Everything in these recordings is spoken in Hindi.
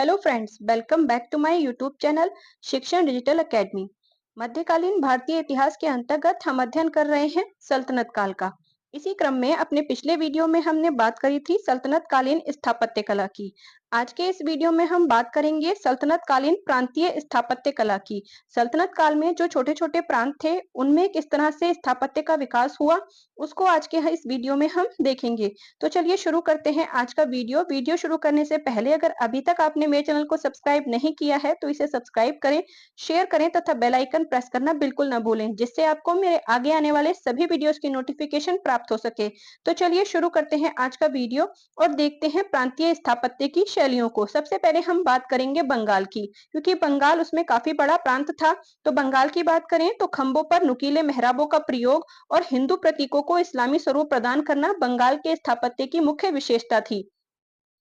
Hello friends, welcome back to my YouTube channel Shikshan Digital Academy. मध्यकालीन भारतीय इतिहास के अंतर्गत हम अध्ययन कर रहे हैं सल्तनत काल का। इसी क्रम में अपने पिछले वीडियो में हमने बात करी थी सल्तनत कालीन स्थापत्य कला की। आज के इस वीडियो में हम बात करेंगे सल्तनत कालीन प्रांतीय स्थापत्य कला की। सल्तनत काल में जो छोटे छोटे प्रांत थे उनमें किस तरह से स्थापत्य का विकास हुआ, उसको आज के इस वीडियो में हम देखेंगे। तो चलिए शुरू करते हैं आज का वीडियो शुरू करने से पहले अगर अभी तक आपने मेरे चैनल को सब्सक्राइब नहीं किया है तो इसे सब्सक्राइब करें, शेयर करें तथा बेल आइकन प्रेस करना बिल्कुल ना भूलें, जिससे आपको मेरे आगे आने वाले सभी वीडियोस की नोटिफिकेशन प्राप्त हो सके। तो चलिए शुरू करते हैं आज का वीडियो और देखते हैं प्रांतीय स्थापत्य की शैलियों को। सबसे पहले हम बात करेंगे बंगाल की, क्योंकि बंगाल उसमें काफी बड़ा प्रांत था। तो बंगाल की बात करें तो खंभों पर नुकीले मेहराबों का प्रयोग और हिंदू प्रतीकों को इस्लामी स्वरूप प्रदान करना बंगाल के स्थापत्य की मुख्य विशेषता थी।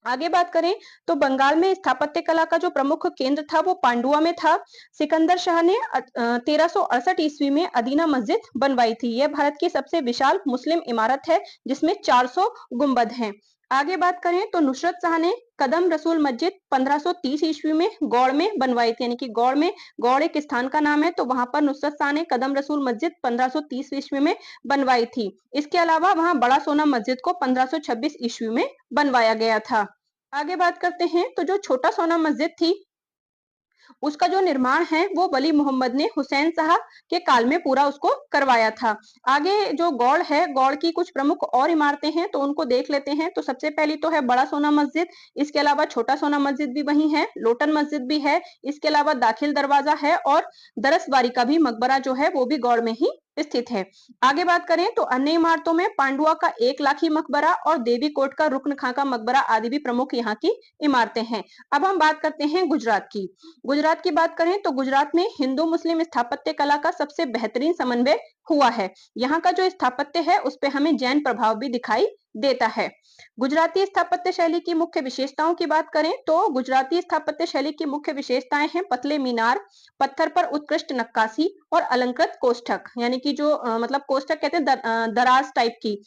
आगे बात करें तो बंगाल में स्थापत्य कला का जो प्रमुख केंद्र था वो पांडुआ में था। सिकंदर शाह ने 1368 ईस्वी में अदीना मस्जिद बनवाई थी। यह भारत की सबसे विशाल मुस्लिम इमारत है जिसमें 400 गुंबद हैं। आगे बात करें तो नुसरत शाह ने कदम रसूल मस्जिद 1530 ईस्वी में गौड़ में बनवाई थी, यानी कि गौड़ में, गौड़ एक स्थान का नाम है, तो वहां पर नुसरत शाह ने कदम रसूल मस्जिद 1530 ईस्वी में बनवाई थी। इसके अलावा वहां बड़ा सोना मस्जिद को 1526 ईस्वी में बनवाया गया था। आगे बात करते हैं तो जो छोटा सोना मस्जिद थी उसका जो निर्माण है वो वली मोहम्मद ने हुसैन शाह के काल में पूरा उसको करवाया था। आगे जो गौड़ है, गौड़ की कुछ प्रमुख और इमारतें हैं तो उनको देख लेते हैं। तो सबसे पहली तो है बड़ा सोना मस्जिद, इसके अलावा छोटा सोना मस्जिद भी वही है, लोटन मस्जिद भी है, इसके अलावा दाखिल दरवाजा है और दरसबारी का भी मकबरा जो है वो भी गौड़ में ही स्थित है। आगे बात करें तो अन्य इमारतों में पांडुआ का 1 लाखी मकबरा और देवी कोट का रुकन खां का मकबरा आदि भी प्रमुख यहाँ की इमारतें हैं। अब हम बात करते हैं गुजरात की। गुजरात की बात करें तो गुजरात में हिंदू मुस्लिम स्थापत्य कला का सबसे बेहतरीन समन्वय हुआ है। यहाँ का जो स्थापत्य है उस पे हमें जैन प्रभाव भी दिखाई देता है। गुजराती स्थापत्य शैली की मुख्य विशेषताओं की बात करें तो गुजराती स्थापत्य शैली की मुख्य विशेषताएं हैं पतले मीनार, पत्थर पर उत्कृष्ट नक्काशी और अलंकृत कोष्ठक, यानी कि जो मतलब कोष्ठक कहते हैं दराज टाइप की।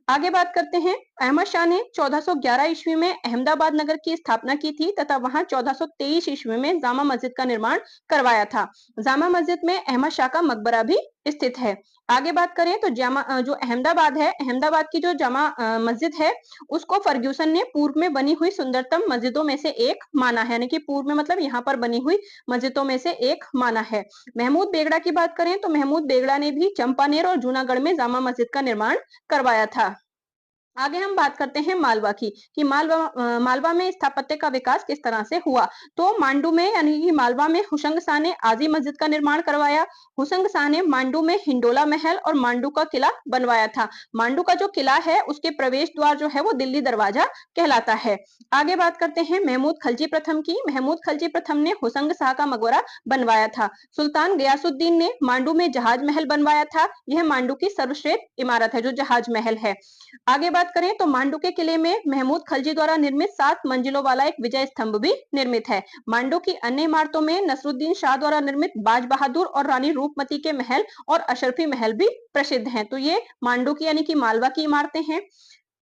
आगे बात करते हैं, अहमद शाह ने 1411 ईस्वी में अहमदाबाद नगर की स्थापना की थी तथा वहां 1423 ईस्वी में जामा मस्जिद का निर्माण करवाया था। जामा मस्जिद में अहमद शाह का मकबरा भी स्थित है। आगे बात करें तो जो अहमदाबाद है, अहमदाबाद की जो जामा मस्जिद है उसको फर्ग्यूसन ने पूर्व में बनी हुई सुंदरतम मस्जिदों में से एक माना है, यानी कि पूर्व में मतलब यहाँ पर बनी हुई मस्जिदों में से एक माना है। महमूद बेगड़ा की बात करें तो महमूद बेगड़ा ने भी चंपानेर और जूनागढ़ में जामा मस्जिद का निर्माण करवाया था। आगे हम बात करते हैं मालवा की, कि मालवा में स्थापत्य का विकास किस तरह से हुआ। तो मांडू में यानी कि मालवा में हुसंग शाह ने आजी मस्जिद का निर्माण करवाया। हुसंग शाह ने मांडू में हिंडोला महल और मांडू का किला बनवाया था। मांडू का जो किला है उसके प्रवेश द्वार जो है वो दिल्ली दरवाजा कहलाता है। आगे बात करते हैं महमूद खलजी प्रथम की। महमूद खलजी प्रथम ने हुसंग शाह का मकबरा बनवाया था। सुल्तान गयासुद्दीन ने मांडू में जहाज महल बनवाया था। यह मांडू की सर्वश्रेष्ठ इमारत है जो जहाज महल है। आगे बात करें तो मांडू के किले में महमूद खलजी द्वारा निर्मित 7 मंजिलों वाला एक विजय स्तंभ भी निर्मित है। मांडू की अन्य इमारतों में नसरुद्दीन शाह द्वारा निर्मित बाज बहादुर और रानी रूपमती के महल और अशरफी महल भी प्रसिद्ध हैं। तो ये मांडू की यानी कि मालवा की इमारतें हैं।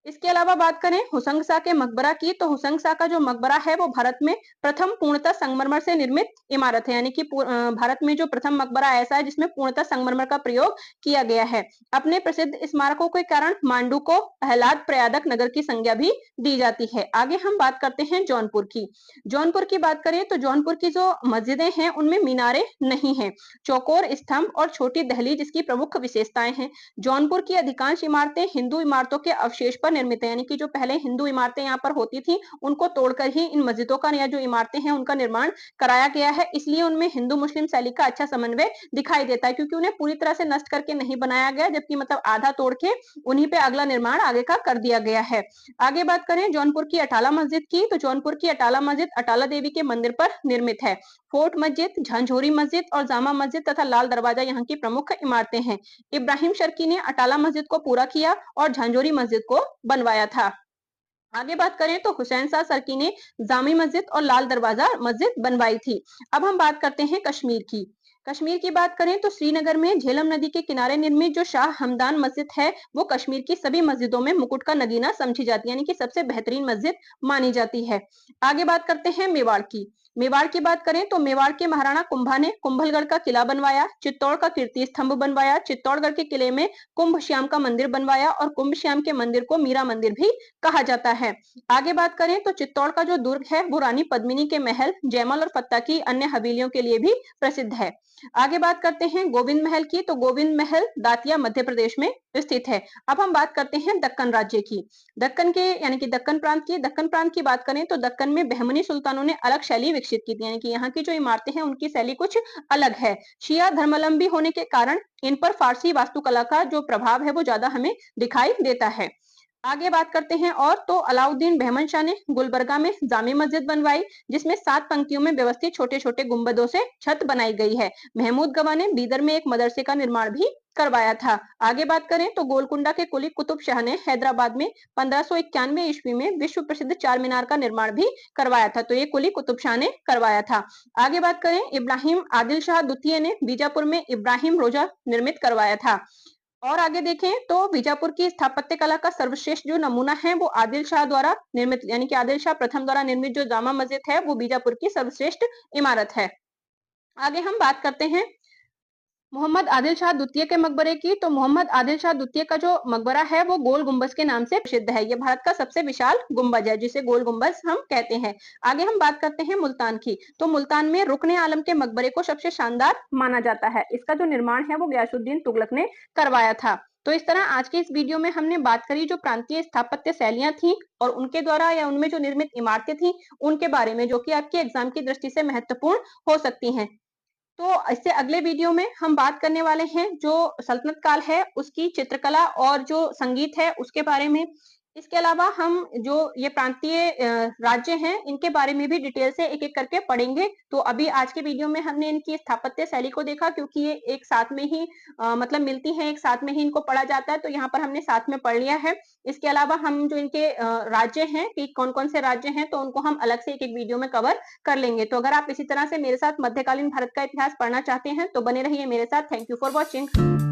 इसके अलावा बात करें हुसंग शाह के मकबरा की, तो हुसंग शाह का जो मकबरा है वो भारत में प्रथम पूर्णतः संगमरमर से निर्मित इमारत है, यानी कि भारत में जो प्रथम मकबरा ऐसा है जिसमें पूर्णतः संगमरमर का प्रयोग किया गया है। अपने प्रसिद्ध स्मारकों के कारण मांडू को आह्लाद प्रयादक नगर की संज्ञा भी दी जाती है। आगे हम बात करते हैं जौनपुर की। जौनपुर की बात करें तो जौनपुर की जो मस्जिदें हैं उनमें मीनारे नहीं है, चौकोर स्तंभ और छोटी दहलीज इसकी प्रमुख विशेषताएं हैं। जौनपुर की अधिकांश इमारतें हिंदू इमारतों के अवशेष पर निर्मित है, यानी कि जो पहले हिंदू इमारतें यहाँ पर होती थी उनको तोड़कर ही इन मस्जिदों का या जो इमारतें हैं उनका निर्माण कराया गया है। इसलिए उनमें हिंदू मुस्लिम शैली का अच्छा समन्वय दिखाई देता है, क्योंकि उन्हें पूरी तरह से नष्ट करके नहीं बनाया गया, जबकि मतलब आधा तोड़ के उन्हीं पे अगला निर्माण आगे का कर दिया गया है। आगे बात करें जौनपुर की अटाला मस्जिद की, तो जौनपुर की अटाला मस्जिद अटाला देवी के मंदिर पर निर्मित है। फोर्ट मस्जिद, झंझोरी मस्जिद और जामा मस्जिद तथा लाल दरवाजा यहाँ की प्रमुख इमारतें हैं। इब्राहिम शर्की ने अटाला मस्जिद को पूरा किया और झंझोरी मस्जिद को बनवाया था। आगे बात करें तो हुसैन शाह सर्की ने जामी मस्जिद और लाल दरवाजा मस्जिद बनवाई थी। अब हम बात करते हैं कश्मीर की। कश्मीर की बात करें तो श्रीनगर में झेलम नदी के किनारे निर्मित जो शाह हमदान मस्जिद है वो कश्मीर की सभी मस्जिदों में मुकुट का नगीना समझी जाती है, यानी कि सबसे बेहतरीन मस्जिद मानी जाती है। आगे बात करते हैं मेवाड़ की। मेवाड़ की बात करें तो मेवाड़ के महाराणा कुंभा ने कुंभलगढ़ का किला बनवाया, चित्तौड़ का कीर्ति स्तंभ बनवाया, चित्तौड़गढ़ के किले में कुंभ श्याम का मंदिर बनवाया और कुंभ श्याम के मंदिर को मीरा मंदिर भी कहा जाता है। आगे बात करें तो चित्तौड़ का जो दुर्ग है वो रानी पद्मिनी के महल, जयमल और फत्ता की अन्य हवेलियों के लिए भी प्रसिद्ध है। आगे बात करते हैं गोविंद महल की। तो गोविंद महल दातिया मध्य प्रदेश में स्थित है। अब हम बात करते हैं दक्कन राज्य की। दक्कन के यानी कि दक्कन प्रांत की। दक्कन प्रांत की बात करें तो दक्कन में बहमनी सुल्तानों ने अलग शैली विकसित की थी, यानी कि यहाँ की जो इमारतें हैं उनकी शैली कुछ अलग है। शिया धर्मावलंबी होने के कारण इन पर फारसी वास्तुकला का जो प्रभाव है वो ज्यादा हमें दिखाई देता है। आगे बात करते हैं और तो अलाउद्दीन बहमन शाह ने गुलबर्गा में जामी मस्जिद बनवाई, जिसमें 7 पंक्तियों में व्यवस्थित छोटे-छोटे गुंबदों से छत बनाई गई है। महमूद गवा ने बीदर में एक मदरसे का निर्माण भी करवाया था। आगे बात करें तो गोलकुंडा के कुली कुतुब शाह ने हैदराबाद में 1591 ईस्वी में विश्व प्रसिद्ध चार मीनार का निर्माण भी करवाया था। तो ये कुली कुतुब शाह ने करवाया था। आगे बात करें इब्राहिम आदिल शाह द्वितीय ने बीजापुर में इब्राहिम रोजा निर्मित करवाया था। और आगे देखें तो बीजापुर की स्थापत्य कला का सर्वश्रेष्ठ जो नमूना है वो आदिल शाह द्वारा निर्मित, यानी कि आदिल शाह प्रथम द्वारा निर्मित जो जामा मस्जिद है वो बीजापुर की सर्वश्रेष्ठ इमारत है। आगे हम बात करते हैं मोहम्मद आदिल शाह द्वितीय के मकबरे की। तो मोहम्मद आदिल शाह द्वितीय का जो मकबरा है वो गोल गुंबज के नाम से प्रसिद्ध है। ये भारत का सबसे विशाल गुंबज है जिसे गोल गुंबज हम कहते हैं। आगे हम बात करते हैं मुल्तान की। तो मुल्तान में रुकने आलम के मकबरे को सबसे शानदार माना जाता है। इसका जो निर्माण है वो गयासुद्दीन तुगलक ने करवाया था। तो इस तरह आज के इस वीडियो में हमने बात करी जो प्रांतीय स्थापत्य शैलियां थी और उनके द्वारा या उनमें जो निर्मित इमारतें थी उनके बारे में, जो कि आपके एग्जाम की दृष्टि से महत्वपूर्ण हो सकती हैं। तो इससे अगले वीडियो में हम बात करने वाले हैं जो सल्तनत काल है उसकी चित्रकला और जो संगीत है उसके बारे में। इसके अलावा हम जो ये प्रांतीय राज्य हैं इनके बारे में भी डिटेल से एक एक करके पढ़ेंगे। तो अभी आज के वीडियो में हमने इनकी स्थापत्य शैली को देखा क्योंकि ये एक साथ में ही मतलब मिलती हैं, एक साथ में ही इनको पढ़ा जाता है, तो यहाँ पर हमने साथ में पढ़ लिया है। इसके अलावा हम जो इनके राज्य हैं कि कौन कौन से राज्य हैं तो उनको हम अलग से एक एक वीडियो में कवर कर लेंगे। तो अगर आप इसी तरह से मेरे साथ मध्यकालीन भारत का इतिहास पढ़ना चाहते हैं तो बने रहिए मेरे साथ। Thank you for watching.